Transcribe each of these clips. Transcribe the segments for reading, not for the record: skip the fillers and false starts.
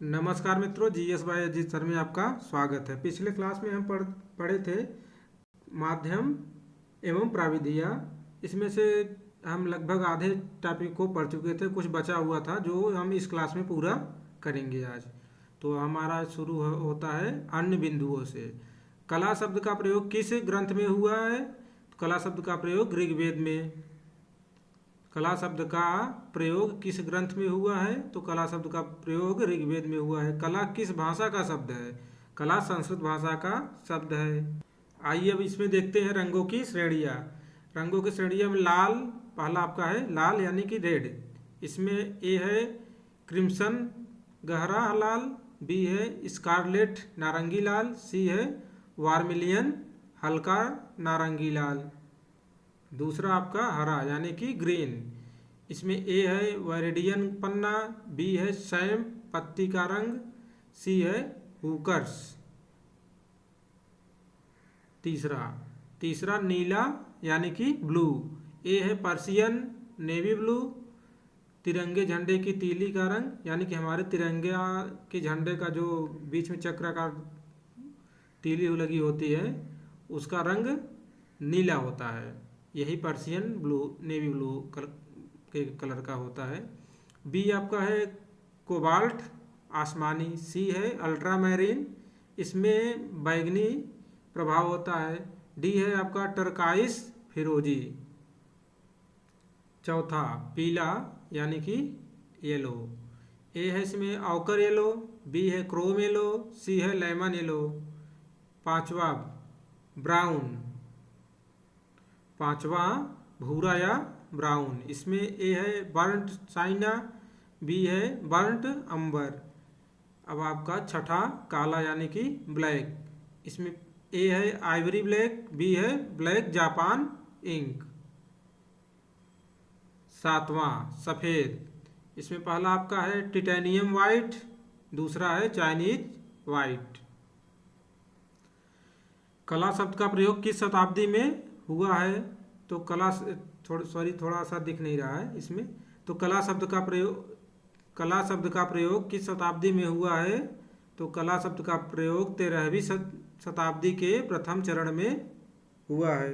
नमस्कार मित्रों, GS bye Ajit sir में आपका स्वागत है। पिछले क्लास में हम पढ़े थे माध्यम एवं प्राविधिया। इसमें से हम लगभग आधे टॉपिक को पढ़ चुके थे, कुछ बचा हुआ था जो हम इस क्लास में पूरा करेंगे आज। तो हमारा शुरू होता है अन्य बिंदुओं से। कला शब्द का प्रयोग किस ग्रंथ में हुआ है? कला शब्द का प्रयोग ऋग्वेद में। कला शब्द का प्रयोग किस ग्रंथ में हुआ है? तो कला शब्द का प्रयोग ऋग्वेद में हुआ है। कला किस भाषा का शब्द है? कला संस्कृत भाषा का शब्द है। आइए अब इसमें देखते हैं रंगों की श्रेणियाँ। रंगों की श्रेणियाँ में लाल पहला आपका है, लाल यानी कि रेड। इसमें ए है क्रिम्सन गहरा लाल, बी है स्कारलेट नारंगी लाल, सी है वार्मिलियन हल्का नारंगी लाल। दूसरा आपका हरा यानी कि ग्रीन। इसमें ए है वैरेडियन पन्ना, बी है सैम पत्ती का रंग, सी है हुकर्स। तीसरा नीला यानी कि ब्लू। ए है पर्सियन नेवी ब्लू, तिरंगे झंडे की तीली का रंग यानी कि हमारे तिरंगे के झंडे का जो बीच में चक्राकार तीली लगी होती है उसका रंग नीला होता है। यही पर्सियन ब्लू नेवी ब्लू के कलर का होता है। बी आपका है कोबाल्ट आसमानी, सी है अल्ट्रा मैरीन, इसमें बैगनी प्रभाव होता है। डी है आपका टर्काइस फिरोजी। चौथा पीला यानी कि येलो। ए है इसमें ऑकर येलो, बी है क्रोम येलो, सी है लेमन येलो। पांचवा भूरा या ब्राउन। इसमें ए है बर्nt चाइना, बी है बर्nt अंबर। अब आपका छठा काला यानी कि ब्लैक। इसमें ए है आइवरी ब्लैक, बी है ब्लैक जापान इंक। सातवां सफ़ेद। इसमें पहला आपका है टिटेनियम वाइट, दूसरा है चाइनीज वाइट। कला शब्द का प्रयोग किस शताब्दी में हुआ है? तो थोड़ा सा दिख नहीं रहा है इसमें। तो कला शब्द का प्रयोग किस शताब्दी में हुआ है? तो कला शब्द का प्रयोग 13वीं शताब्दी के प्रथम चरण में हुआ है।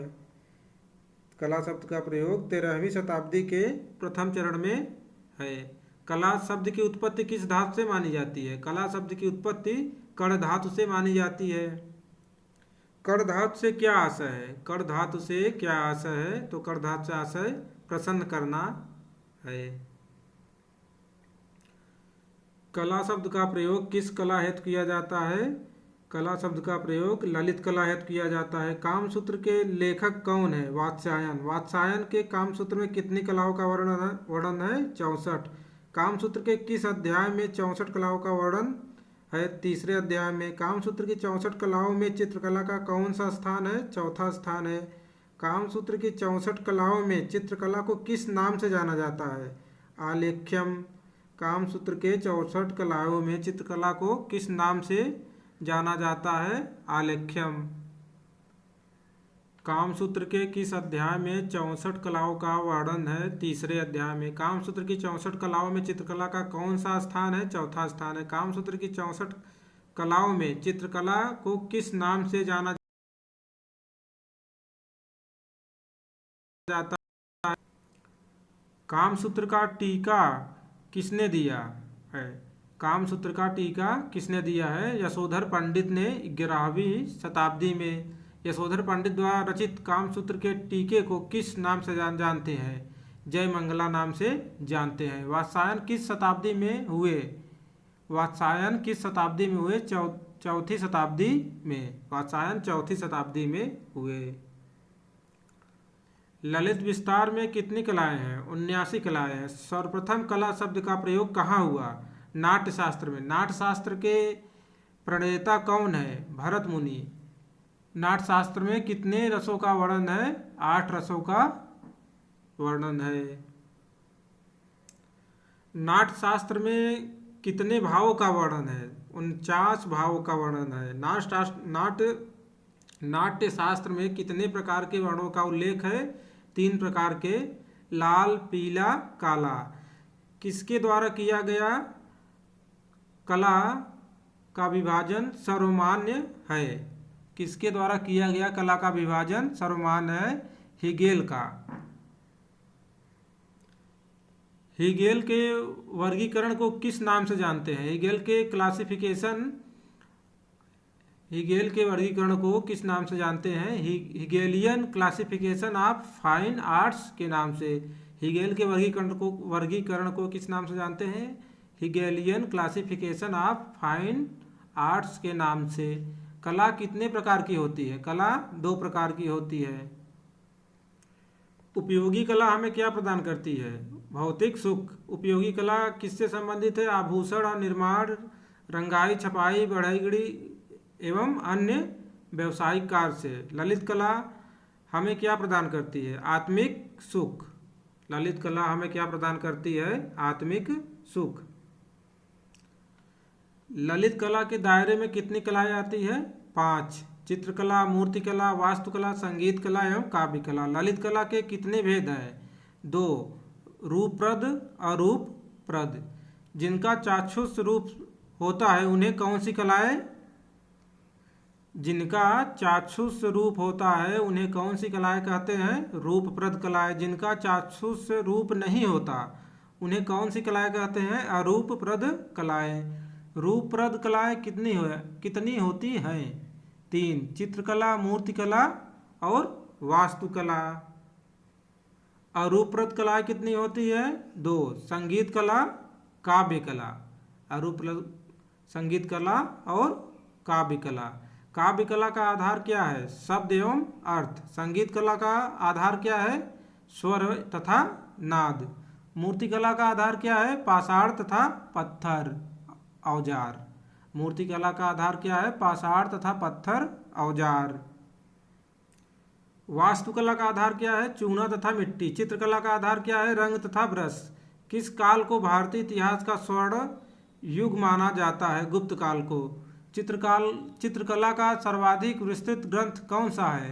कला शब्द का प्रयोग 13वीं शताब्दी के प्रथम चरण में है। कला शब्द की उत्पत्ति किस धातु से मानी जाती है? कला शब्द की उत्पत्ति कण धातु से मानी जाती है। कण धातु से क्या आशय है? कण धातु से क्या आशय है? तो कण धातु से आशय प्रसन्न करना है। कला शब्द का प्रयोग किस कला हेतु किया जाता है? कला शब्द का प्रयोग ललित कला हेतु किया जाता है। कामसूत्र के लेखक कौन है? वात्स्यायन। वात्स्यायन के कामसूत्र में कितनी कलाओं का वर्णन है? 64। कामसूत्र के किस अध्याय में 64 कलाओं का वर्णन है? तीसरे अध्याय में। कामसूत्र की 64 कलाओं में चित्रकला का कौन सा स्थान है? चौथा स्थान है। कामसूत्र की 64 कलाओं में चित्रकला को किस नाम से जाना जाता है? आलेख्यम। कामसूत्र के 64 कलाओं में चित्रकला को किस नाम से जाना जाता है? आलेख्यम। कामसूत्र के किस अध्याय में 64 कलाओं का वर्णन है? तीसरे अध्याय में। कामसूत्र की 64 कलाओं में चित्रकला का कौन सा स्थान है? चौथा स्थान है। कामसूत्र की 64 कलाओं में चित्रकला को किस नाम से जाना जाता है? कामसूत्र का टीका किसने दिया है? कामसूत्र का टीका किसने दिया है? यशोधर पंडित ने 11वीं शताब्दी में। यशोधर पंडित द्वारा रचित कामसूत्र के टीके को किस नाम से जानते हैं? जय मंगला नाम से जानते हैं। वात्स्यायन किस शताब्दी में हुए? वात्स्यायन किस शताब्दी में हुए? चौथी शताब्दी में। वात्स्यायन चौथी शताब्दी में हुए। ललित विस्तार में कितनी कलाएं हैं? 79 कलाएं हैं। सर्वप्रथम कला शब्द का प्रयोग कहाँ हुआ? नाट्य शास्त्र में। नाट्य शास्त्र के प्रणेता कौन है? भरत मुनि। नाट्य शास्त्र में कितने रसों का वर्णन है? 8 रसों का वर्णन है। नाट्य शास्त्र में कितने भावों का वर्णन है? 49 भावों का वर्णन है। नाट्य शास्त्र में कितने प्रकार के वर्णों का उल्लेख है? 3 प्रकार के, लाल पीला काला। किसके द्वारा किया गया? कला का विभाजन सर्वमान्य है? किसके द्वारा किया गया कला का विभाजन सर्वमान्य है? हेगेल का। हेगेल के वर्गीकरण को किस नाम से जानते हैं? हेगेल के वर्गीकरण को किस नाम से जानते हैं? Hegelian classification of fine arts के नाम से। हेगेल के वर्गीकरण को किस नाम से जानते हैं? Hegelian classification of fine arts के नाम से। कला कितने प्रकार की होती है? कला 2 प्रकार की होती है। उपयोगी कला हमें क्या प्रदान करती है? भौतिक सुख। उपयोगी कला किससे संबंधित है? आभूषण और निर्माण, रंगाई, छपाई, बढ़ईगढ़ी एवं अन्य व्यावसायिक कार्य से। ललित कला हमें क्या प्रदान करती है? आत्मिक सुख। ललित कला हमें क्या प्रदान करती है? आत्मिक सुख। ललित कला के दायरे में कितनी कलाएं आती है? 5। चित्रकला, मूर्तिकला, वास्तुकला, संगीत कला एवं काव्य कला। ललित कला के कितने भेद हैं? 2। रूपप्रद, अरूपप्रद। जिनका चाक्षुष रूप होता है उन्हें कौन सी कलाएं जिनका चाक्षुष रूप होता है उन्हें कौन सी कलाएं कहते हैं? रूपप्रद कलाएं। जिनका चाक्षुष रूप नहीं होता उन्हें कौन सी कलाएं कहते हैं? अरूपप्रद कलाएं। रूपप्रद कलाएं कितनी होती हैं? 3। चित्रकला, मूर्तिकला और वास्तुकला। अरूपप्रद कलाएं कितनी होती है? 2। संगीत कला, काव्य कला। अरूपप्रद संगीत कला और काव्य कला। काव्य कला का आधार क्या है? शब्द एवं अर्थ। संगीत कला का आधार क्या है? स्वर तथा नाद। मूर्तिकला का आधार क्या है? पाषाण तथा पत्थर, औजार। मूर्तिकला का आधार क्या है? पाषाण तथा पत्थर, औजार। वास्तुकला का आधार क्या है? चूना तथा मिट्टी। चित्रकला का आधार क्या है? रंग तथा ब्रश। किस काल को भारतीय इतिहास का स्वर्ण युग माना जाता है? गुप्त काल को। चित्रकला का सर्वाधिक विस्तृत ग्रंथ कौन सा है?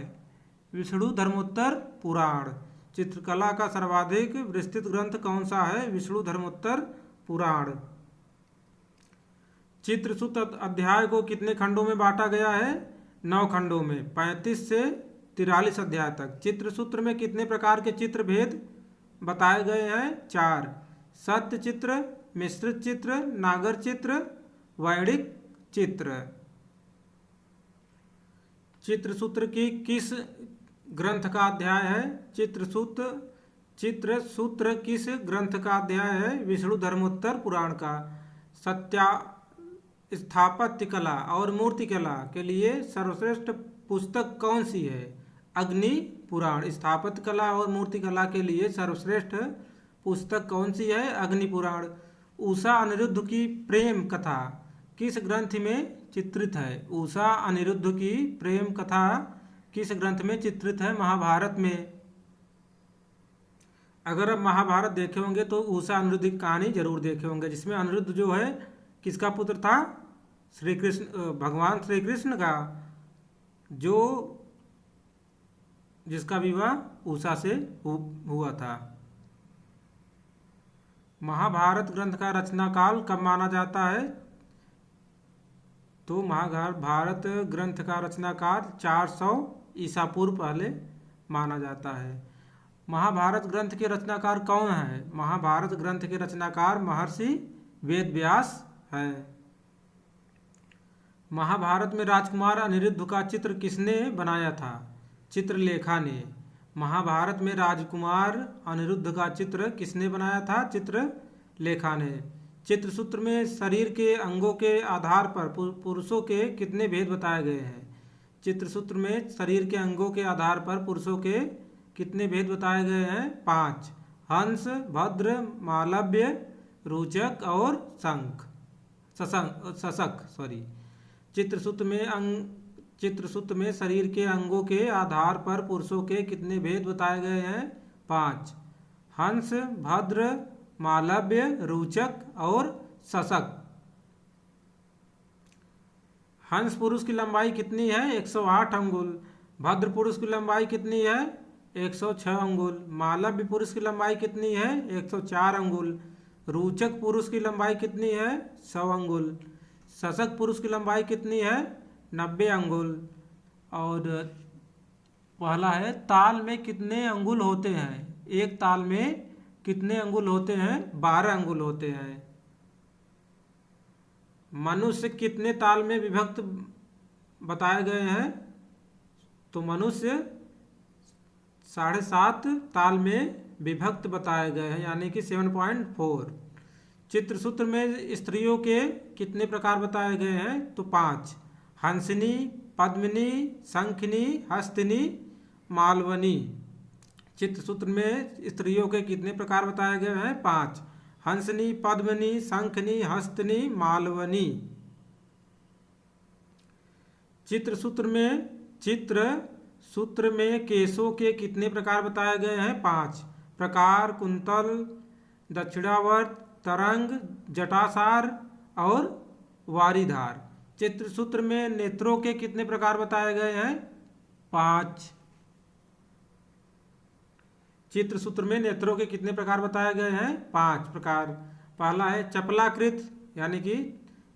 विष्णुधर्मोत्तर पुराण। चित्रकला का सर्वाधिक विस्तृत ग्रंथ कौन सा है? विष्णुधर्मोत्तर पुराण। चित्रसूत्र अध्याय को कितने खंडों में बांटा गया है? 9 खंडों में, 35 से 43 अध्याय तक। चित्रसूत्र में कितने प्रकार के चित्र भेद बताए गए हैं? 4। सत्य चित्र, मिश्रित चित्र, नागर चित्र, वैणिक चित्र। चित्रसूत्र की किस ग्रंथ का अध्याय है? चित्रसूत्र किस ग्रंथ का अध्याय है? विष्णुधर्मोत्तर पुराण का। स्थापत्य कला और मूर्तिकला के लिए सर्वश्रेष्ठ पुस्तक कौन सी है? अग्नि पुराण। स्थापत्य कला और मूर्तिकला के लिए सर्वश्रेष्ठ पुस्तक कौन सी है? अग्नि पुराण। उषा अनिरुद्ध की प्रेम कथा किस ग्रंथ में चित्रित है? उषा अनिरुद्ध की प्रेम कथा किस ग्रंथ में चित्रित है? महाभारत में। अगर आप महाभारत देखे होंगे तो उषा अनिरुद्ध की कहानी जरूर देखे होंगे, जिसमें अनिरुद्ध जो है किसका पुत्र था? श्री कृष्ण, भगवान श्री कृष्ण का, जिसका विवाह उषा से हुआ था। महाभारत ग्रंथ का रचना काल कब माना जाता है? तो महाभारत ग्रंथ का रचना काल 400 ईसा पूर्व पहले माना जाता है। महाभारत ग्रंथ के रचनाकार कौन है? महाभारत ग्रंथ के रचनाकार महर्षि वेदव्यास है। महाभारत में राजकुमार अनिरुद्ध का चित्र किसने बनाया था? चित्रलेखा ने। महाभारत में राजकुमार अनिरुद्ध का चित्र किसने बनाया था? चित्रलेखा ने। चित्रसूत्र में शरीर के अंगों के आधार पर पुरुषों के कितने भेद बताए गए हैं? चित्रसूत्र में शरीर के अंगों के आधार पर पुरुषों के कितने भेद बताए गए हैं? 5। हंस, भद्र, मालव्य, रुचक और सशक। चित्रसूत्र में शरीर के अंगों के आधार पर पुरुषों के कितने भेद बताए गए हैं? 5। हंस, भद्र, मालव्य, रुचक और सशक। हंस पुरुष की लंबाई कितनी है? 108 अंगुल। भद्र पुरुष की लंबाई कितनी है? 106 अंगुल। मालव्य पुरुष की लंबाई कितनी है? 104 अंगुल। रोचक पुरुष की लंबाई कितनी है? 100 अंगुल। शशक पुरुष की लंबाई कितनी है? 90 अंगुल। और पहला है ताल में कितने अंगुल होते हैं? एक ताल में कितने अंगुल होते हैं? 12 अंगुल होते हैं। मनुष्य कितने ताल में विभक्त बताए गए हैं? तो मनुष्य 7.5 ताल में विभक्त बताए गए हैं, यानी कि 7.4। चित्रसूत्र में स्त्रियों के कितने प्रकार बताए गए हैं? तो 5। हंसिनी, पद्मिनी, शंखिनी, हस्तिनी, मालवनी। चित्रसूत्र में स्त्रियों के कितने प्रकार बताए गए हैं? 5। हंसिनी, पद्मिनी, शंखिनी, हस्तिनी, मालवनी। चित्र सूत्र में केशों के कितने प्रकार बताए गए हैं? 5 प्रकार। कुंतल, दक्षिणावर्त, तरंग, जटासार और वारीधार। चित्रसूत्र में नेत्रों के कितने प्रकार बताए गए हैं? 5। चित्रसूत्र में नेत्रों के कितने प्रकार बताए गए हैं? 5 प्रकार। पहला है चपलाकृत यानी कि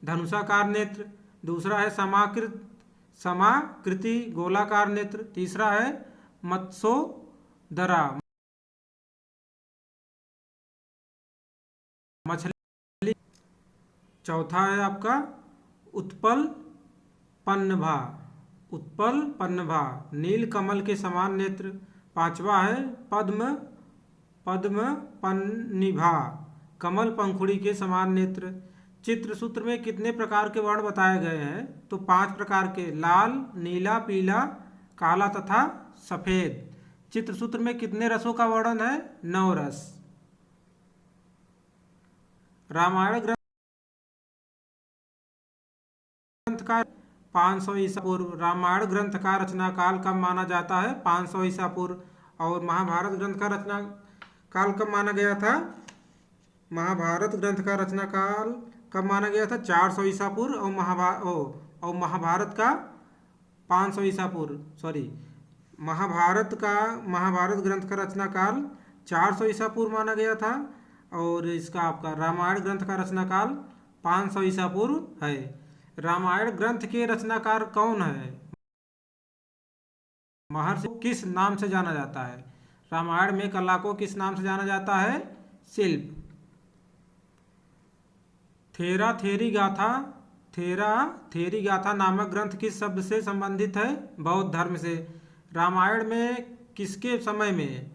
धनुषाकार नेत्र। दूसरा है समाकृति गोलाकार नेत्र। तीसरा है मत्स्योदरा मछली। चौथा है आपका उत्पल पन्नभा नील कमल के समान नेत्र। पांचवा है पद्म पन्निभा कमल पंखुड़ी के समान नेत्र। चित्रसूत्र में कितने प्रकार के वर्ण बताए गए हैं? तो 5 प्रकार के। लाल, नीला, पीला, काला तथा सफेद। चित्रसूत्र में कितने रसों का वर्णन है? 9 रस। रामायण ग्रंथ का 500 ईसा पूर्व। रामायण ग्रंथ का रचना काल कब माना जाता है? 500 ईसा पूर्व। और महाभारत ग्रंथ का रचना काल कब माना गया था? महाभारत ग्रंथ का रचना काल कब माना गया था? 400 ईसा पूर्व। और महाभारत का 500 ईसा पूर्व। सॉरी, महाभारत ग्रंथ का रचना काल 400 ईसा पूर्व माना गया था। और इसका आपका रामायण ग्रंथ का रचना काल 500 ईसा पूर्व है। रामायण ग्रंथ के रचनाकार कौन है? महर्षि किस नाम से जाना जाता है? रामायण में कला को किस नाम से जाना जाता है? शिल्प। थेरा थेरी गाथा नामक ग्रंथ किस शब्द से संबंधित है? बौद्ध धर्म से। रामायण में किसके समय में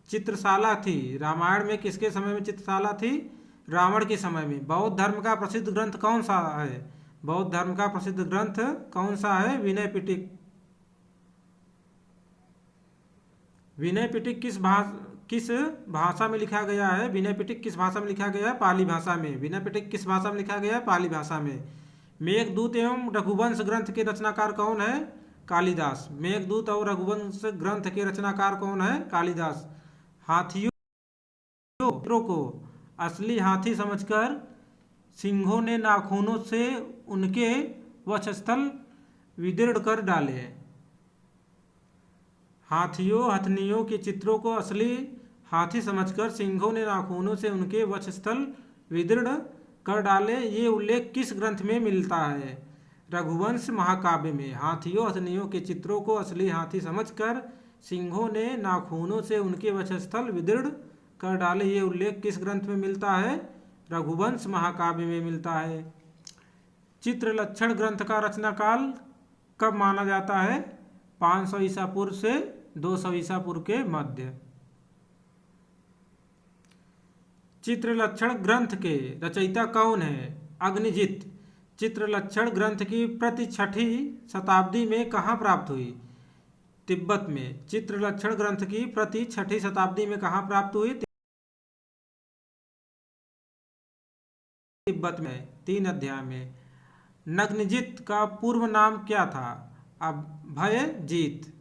चित्रशाला थी? रामायण में किसके समय में चित्रशाला थी? रावण के समय में। बौद्ध धर्म का प्रसिद्ध ग्रंथ कौन सा है? बौद्ध धर्म का प्रसिद्ध ग्रंथ कौन सा है? विनय पिटक। विनय पिटक किस भाषा में लिखा गया है? विनय पिटक किस भाषा में लिखा गया है? पाली भाषा में। विनय पिटक किस भाषा में लिखा गया है? पाली भाषा में। मेघदूत एवं रघुवंश ग्रंथ के रचनाकार कौन है? कालिदास। मेघदूत और रघुवंश ग्रंथ के रचनाकार कौन है? कालिदास। हाथियों को असली हाथी समझकर सिंहों ने नाखूनों से उनके वक्षस्थल विदीर्ण कर डाले। हथनियों के चित्रों को असली हाथी समझकर सिंहों ने नाखूनों से उनके वक्षस्थल विदीर्ण कर डाले। ये उल्लेख किस ग्रंथ में मिलता है? रघुवंश महाकाव्य में। हथनियों के चित्रों को असली हाथी समझकर सिंहों ने नाखूनों से उनके वक्षस्थल विदीर्ण कर डाले। ये उल्लेख किस ग्रंथ में मिलता है? रघुवंश महाकाव्य में मिलता है। चित्रलक्षण ग्रंथ का रचनाकाल कब माना जाता है? 500 ईसा पूर्व से 200 ईसा पूर्व के मध्य। चित्रलक्षण ग्रंथ के रचयिता कौन है? अग्निजित। चित्रलक्षण ग्रंथ की प्रति 6ठी शताब्दी में कहाँ प्राप्त हुई? तिब्बत में। चित्रलक्षण ग्रंथ की प्रति 6ठी शताब्दी में कहाँ प्राप्त हुई? तिब्बत में। 3 अध्याय में। नग्नजित का पूर्व नाम क्या था? भयजीत।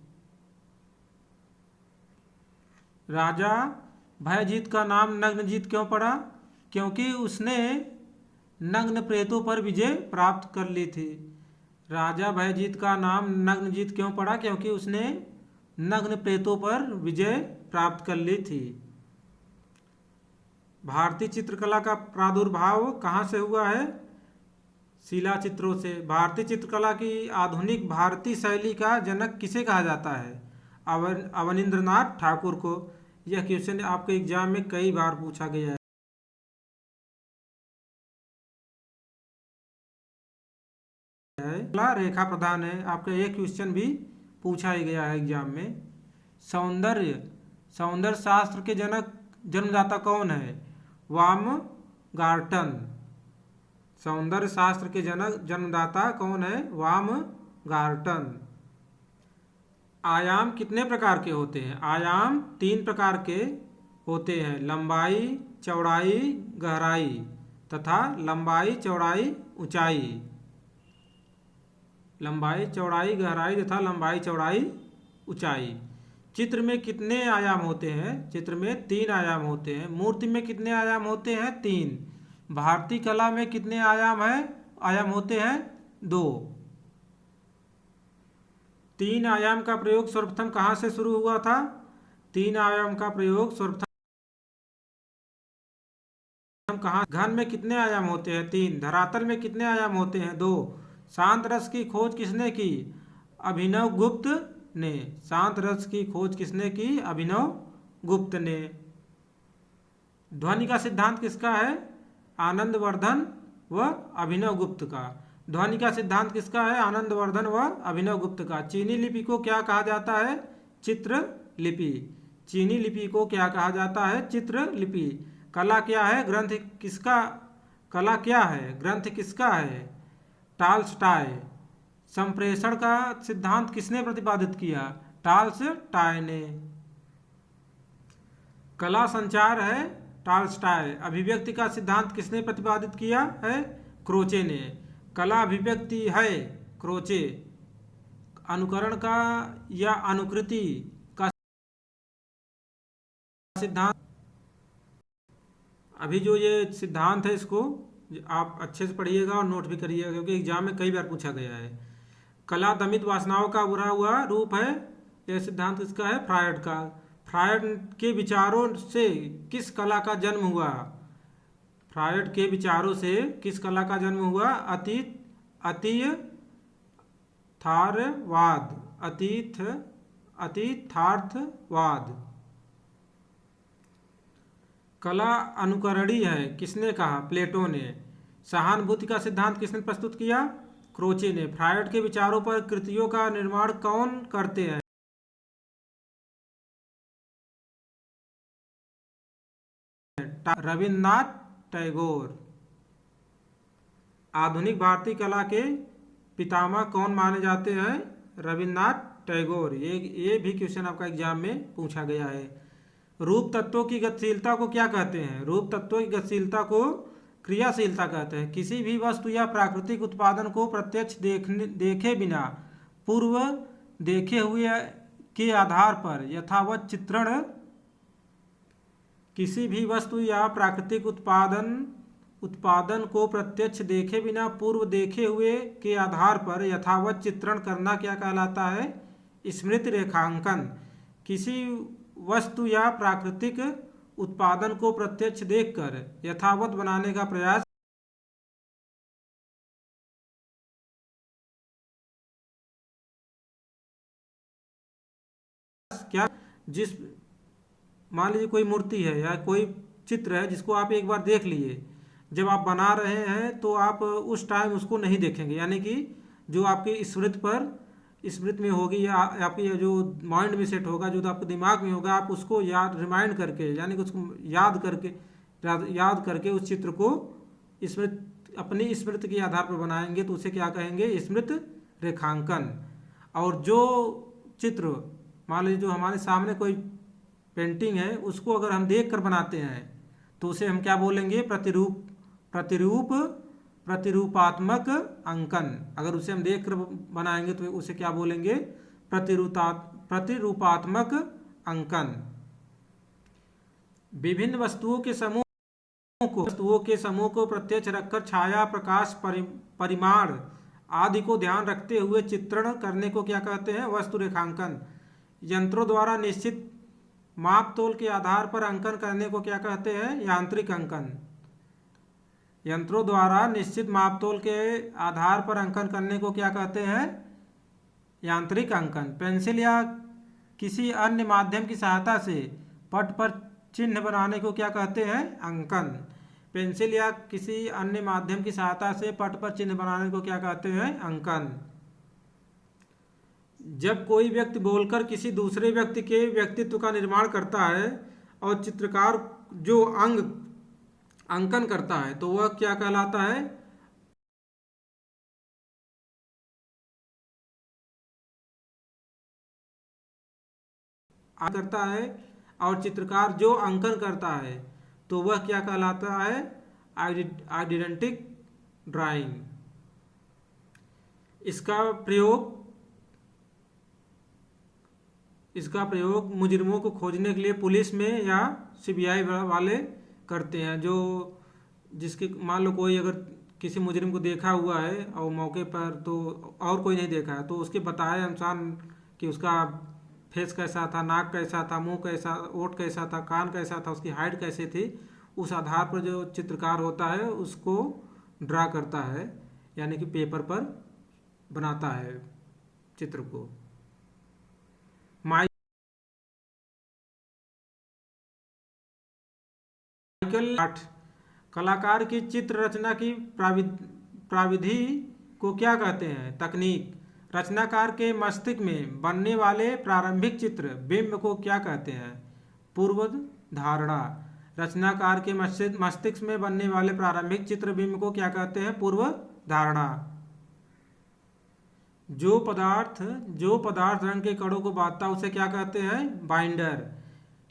राजा भयजीत का नाम नग्नजित क्यों पड़ा? क्योंकि उसने नग्न प्रेतों पर विजय प्राप्त कर ली थी। राजा भयजीत का नाम नग्नजित क्यों पड़ा? क्योंकि उसने नग्न प्रेतों पर विजय प्राप्त कर ली थी। भारतीय चित्रकला का प्रादुर्भाव कहाँ से हुआ है? शिला चित्रों से। भारतीय चित्रकला की आधुनिक भारतीय शैली का जनक किसे कहा जाता है? अवनींद्रनाथ ठाकुर को। यह क्वेश्चन आपके एग्जाम में कई बार पूछा गया है। रेखा प्रधान है, आपका एक क्वेश्चन भी पूछा ही गया है एग्जाम में। सौंदर्य शास्त्र के जन्मदाता कौन है? वामगार्टन। सौंदर्य शास्त्र के जन्मदाता कौन है? वामगार्टन। आयाम कितने प्रकार के होते हैं? आयाम 3 प्रकार के होते हैं, लंबाई, चौड़ाई, गहराई तथा लंबाई, चौड़ाई, ऊंचाई। लंबाई, चौड़ाई, गहराई तथा लंबाई, चौड़ाई, ऊंचाई। चित्र में कितने आयाम होते हैं? चित्र में 3 आयाम होते हैं। मूर्ति में कितने आयाम होते हैं? 3। भारतीय कला में कितने आयाम होते हैं? 2। 3 आयाम का प्रयोग सर्वप्रथम कहाँ से शुरू हुआ था? 3 आयाम का प्रयोग सर्वप्रथम कहाँ? घन में कितने आयाम होते हैं? 3। धरातल में कितने आयाम होते हैं? 2। शांत रस की खोज किसने की? अभिनव गुप्त ने। शांत रस की खोज किसने की? अभिनव गुप्त ने। ध्वनि का सिद्धांत किसका है? आनंदवर्धन व अभिनव गुप्त का। ध्वनि का सिद्धांत किसका है? आनंदवर्धन व अभिनव गुप्त का। चीनी लिपि को क्या कहा जाता है? चित्र लिपि। चीनी लिपि को क्या कहा जाता है? चित्र लिपि। कला क्या है? ग्रंथ किसका? कला क्या है? ग्रंथ किसका है? टॉल्स्टॉय। संप्रेषण का सिद्धांत किसने प्रतिपादित किया? टॉल्स्टॉय ने। कला संचार है, टॉल्स्टॉय। अभिव्यक्ति का सिद्धांत किसने प्रतिपादित किया है? क्रोचे ने। कला अभिव्यक्ति है, क्रोचे। अनुकरण का या अनुकृति का सिद्धांत, अभी जो ये सिद्धांत है इसको आप अच्छे से पढ़िएगा और नोट भी करिएगा, क्योंकि एग्जाम में कई बार पूछा गया है। कला दमित वासनाओं का उभरा हुआ रूप है, यह सिद्धांत किसका है? फ्रायड का। फ्रायड के विचारों से किस कला का जन्म हुआ? फ्रायड के विचारों से किस कला का जन्म हुआ? अतीथार्थवाद। कला अनुकरणीय है, किसने कहा? प्लेटो ने। सहानुभूति का सिद्धांत किसने प्रस्तुत किया? क्रोचे ने। फ्रायड के विचारों पर कृतियों का निर्माण कौन करते हैं? रविन्द्रनाथ टैगोर। आधुनिक भारतीय कला के पितामह कौन माने जाते हैं? रविन्द्रनाथ टैगोर। ये भी क्वेश्चन आपका एग्जाम में पूछा गया है। रूप तत्वों की गतिशीलता को क्या कहते हैं? रूप तत्वों की गतिशीलता को क्रियाशीलता कहते हैं। किसी भी वस्तु या प्राकृतिक उत्पादन को प्रत्यक्ष देखे बिना पूर्व देखे हुए के आधार पर यथावत चित्रण, किसी भी वस्तु या प्राकृतिक उत्पादन को प्रत्यक्ष देखे बिना पूर्व देखे हुए के आधार पर यथावत चित्रण करना क्या कहलाता है? स्मृति रेखांकन। किसी वस्तु या प्राकृतिक उत्पादन को प्रत्यक्ष देखकर यथावत बनाने का प्रयास क्या? जिस मान लीजिए कोई मूर्ति है या कोई चित्र है जिसको आप एक बार देख लिए, जब आप बना रहे हैं तो आप उस टाइम उसको नहीं देखेंगे, यानी कि जो आपकी स्मृति में होगी या आपकी जो माइंड में सेट होगा, जो आपके दिमाग में होगा, आप उसको रिमाइंड करके, यानी कि उसको याद करके उस चित्र को अपनी स्मृति के आधार पर बनाएंगे, तो उसे क्या कहेंगे? स्मृति रेखांकन। और जो चित्र मान लीजिए जो हमारे सामने कोई पेंटिंग है, उसको अगर हम देख कर बनाते हैं तो उसे हम क्या बोलेंगे? प्रतिरूपात्मक अंकन। अगर उसे हम देख कर बनाएंगे तो उसे क्या बोलेंगे? प्रतिरूपात्मक अंकन। विभिन्न वस्तुओं के समूह को प्रत्यक्ष रखकर छाया, प्रकाश, परिमाण आदि को ध्यान रखते हुए चित्रण करने को क्या कहते हैं? वस्तु रेखांकन। यंत्रों द्वारा निश्चित माप तोल के आधार पर अंकन करने को क्या कहते हैं? यांत्रिक अंकन। यंत्रों द्वारा निश्चित माप तोल के आधार पर अंकन करने को क्या कहते हैं? यांत्रिक अंकन। पेंसिल या किसी अन्य माध्यम की सहायता से पट पर चिन्ह बनाने को क्या कहते हैं? अंकन। पेंसिल या किसी अन्य माध्यम की सहायता से पट पर चिन्ह बनाने को क्या कहते हैं? अंकन। जब कोई व्यक्ति बोलकर किसी दूसरे व्यक्ति के व्यक्तित्व का निर्माण करता है और चित्रकार जो अंकन करता है तो वह क्या कहलाता है? करता है और चित्रकार जो अंकन करता है तो वह क्या कहलाता है? आइडेंटिक ड्राइंग। इसका प्रयोग मुजरिमों को खोजने के लिए पुलिस में या सीबीआई वाले करते हैं। जो जिसके मान लो कोई अगर किसी मुजरिम को देखा हुआ है और मौके पर तो और कोई नहीं देखा है तो उसके बताए अनुसार कि उसका फेस कैसा था, नाक कैसा था, मुंह कैसा, ओठ कैसा था, कान कैसा था, उसकी हाइट कैसे थी, उस आधार पर जो चित्रकार होता है उसको ड्रा करता है, यानी कि पेपर पर बनाता है चित्र को। माइकल आर्ट कलाकार की चित्र रचना की प्राविधि को क्या कहते हैं? तकनीक। रचनाकार के मस्तिष्क में बनने वाले प्रारंभिक चित्र बिंब को क्या कहते हैं? पूर्व धारणा। रचनाकार के मस्तिष्क में बनने वाले प्रारंभिक चित्र बिंब को क्या कहते हैं? पूर्व धारणा। जो पदार्थ रंग के कणों को बांधता है उसे क्या कहते हैं? बाइंडर।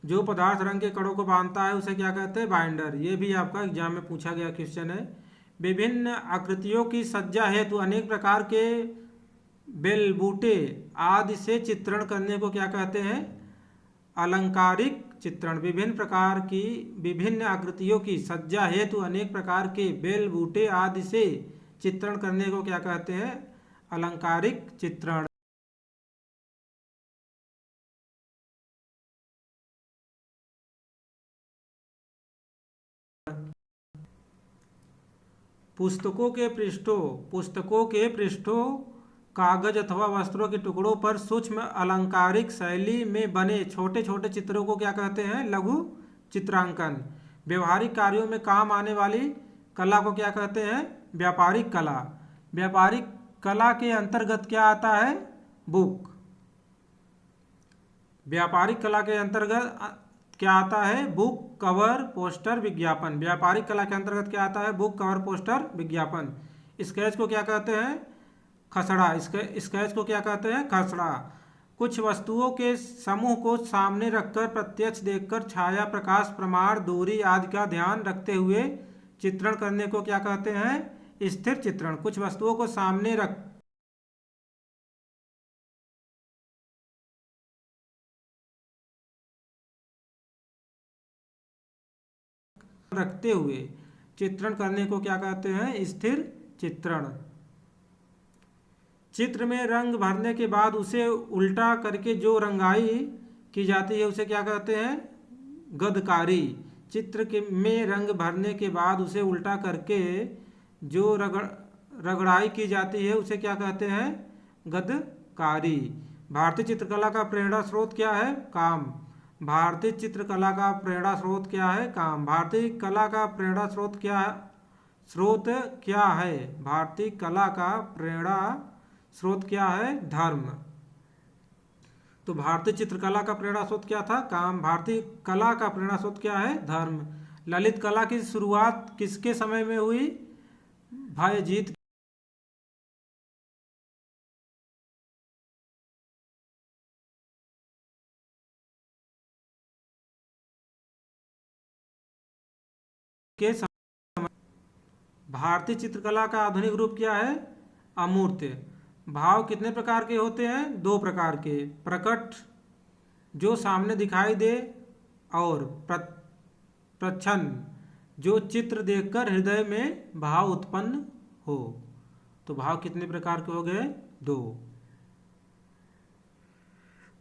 जो पदार्थ रंग के कणों को बांधता है उसे क्या कहते हैं? बाइंडर। ये भी आपका एग्जाम में पूछा गया क्वेश्चन है। विभिन्न आकृतियों की सज्जा हेतु अनेक प्रकार के बेल बूटे आदि से चित्रण करने को क्या कहते हैं? अलंकारिक चित्रण। विभिन्न आकृतियों की सज्जा हेतु अनेक प्रकार के बेल बूटे आदि से चित्रण करने को क्या कहते हैं? अलंकारिक चित्रण। पुस्तकों के पृष्ठों कागज अथवा वस्त्रों के टुकड़ों पर सूक्ष्म अलंकारिक शैली में बने छोटे छोटे चित्रों को क्या कहते हैं? लघु चित्रांकन। व्यवहारिक कार्यों में काम आने वाली कला को क्या कहते हैं? व्यापारिक कला। व्यापारिक कला के अंतर्गत क्या आता है? बुक। व्यापारिक कला के अंतर्गत क्या आता है? बुक, कवर, पोस्टर, विज्ञापन। व्यापारिक कला के अंतर्गत क्या आता है? बुक, कवर, पोस्टर, विज्ञापन। स्केच को क्या कहते हैं? खसड़ा। स्केच को क्या कहते हैं? खसड़ा। कुछ वस्तुओं के समूह को सामने रखकर प्रत्यक्ष देखकर छाया, प्रकाश, प्रमाण, दूरी आदि का ध्यान रखते हुए चित्रण करने को क्या कहते हैं? स्थिर चित्रण। कुछ वस्तुओं को सामने रखते हुए चित्रण करने को क्या कहते हैं? स्थिर चित्रण। चित्र में रंग भरने के बाद उसे उल्टा करके जो रंगाई की जाती है उसे क्या कहते हैं? गदकारी। में रंग भरने के बाद उसे उल्टा करके जो रगड़ाई की जाती है उसे क्या कहते हैं? गदकारी। भारतीय चित्रकला का प्रेरणा स्रोत क्या है? काम। भारतीय चित्रकला का प्रेरणा स्रोत क्या है? काम। भारतीय कला का प्रेरणा स्रोत क्या है? भारतीय कला का प्रेरणा स्रोत क्या है? धर्म। तो भारतीय चित्रकला का प्रेरणा स्रोत क्या था? काम। भारतीय कला का प्रेरणा स्रोत क्या है? धर्म। ललित कला की शुरुआत किसके समय में हुई? बायजीद के समय। भारतीय चित्रकला का आधुनिक रूप क्या है? अमूर्त। भाव कितने प्रकार के होते हैं? 2 प्रकार के। प्रकट जो सामने दिखाई दे और प्रच्छन्न जो चित्र देखकर हृदय में भाव उत्पन्न हो। तो भाव कितने प्रकार के हो गए? 2।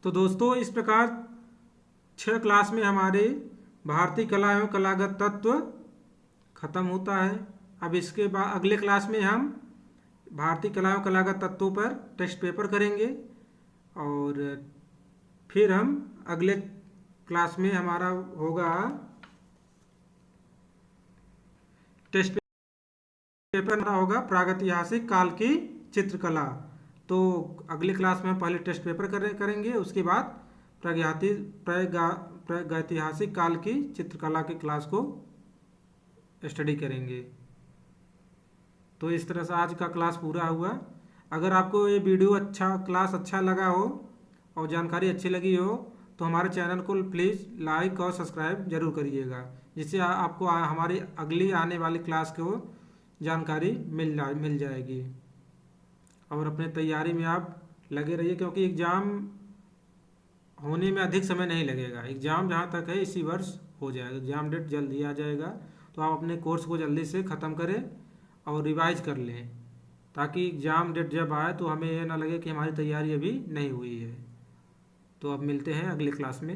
तो दोस्तों इस प्रकार 6 क्लास में हमारे भारतीय कला एवं कलागत तत्व खत्म होता है। अब इसके बाद अगले क्लास में हम भारतीय कला एवं कलागत तत्वों पर टेस्ट पेपर करेंगे और फिर हम अगले क्लास में हमारा होगा टेस्ट पेपर हमारा होगा प्रागैतिहासिक काल की चित्रकला। तो अगले क्लास में हम पहले टेस्ट पेपर करेंगे, उसके बाद प्रागैतिहासिक काल की चित्रकला की क्लास को स्टडी करेंगे। तो इस तरह से आज का क्लास पूरा हुआ। अगर आपको ये वीडियो क्लास अच्छा लगा हो और जानकारी अच्छी लगी हो तो हमारे चैनल को प्लीज़ लाइक और सब्सक्राइब जरूर करिएगा, जिससे आपको हमारी अगली आने वाली क्लास को जानकारी मिल जाएगी। और अपने तैयारी में आप लगे रहिए, क्योंकि एग्ज़ाम होने में अधिक समय नहीं लगेगा। एग्ज़ाम जहाँ तक है इसी वर्ष हो जाएगा, एग्ज़ाम डेट जल्दी आ जाएगा। तो आप अपने कोर्स को जल्दी से ख़त्म करें और रिवाइज कर लें, ताकि एग्ज़ाम डेट जब आए तो हमें ये ना लगे कि हमारी तैयारी अभी नहीं हुई है। तो अब मिलते हैं अगले क्लास में।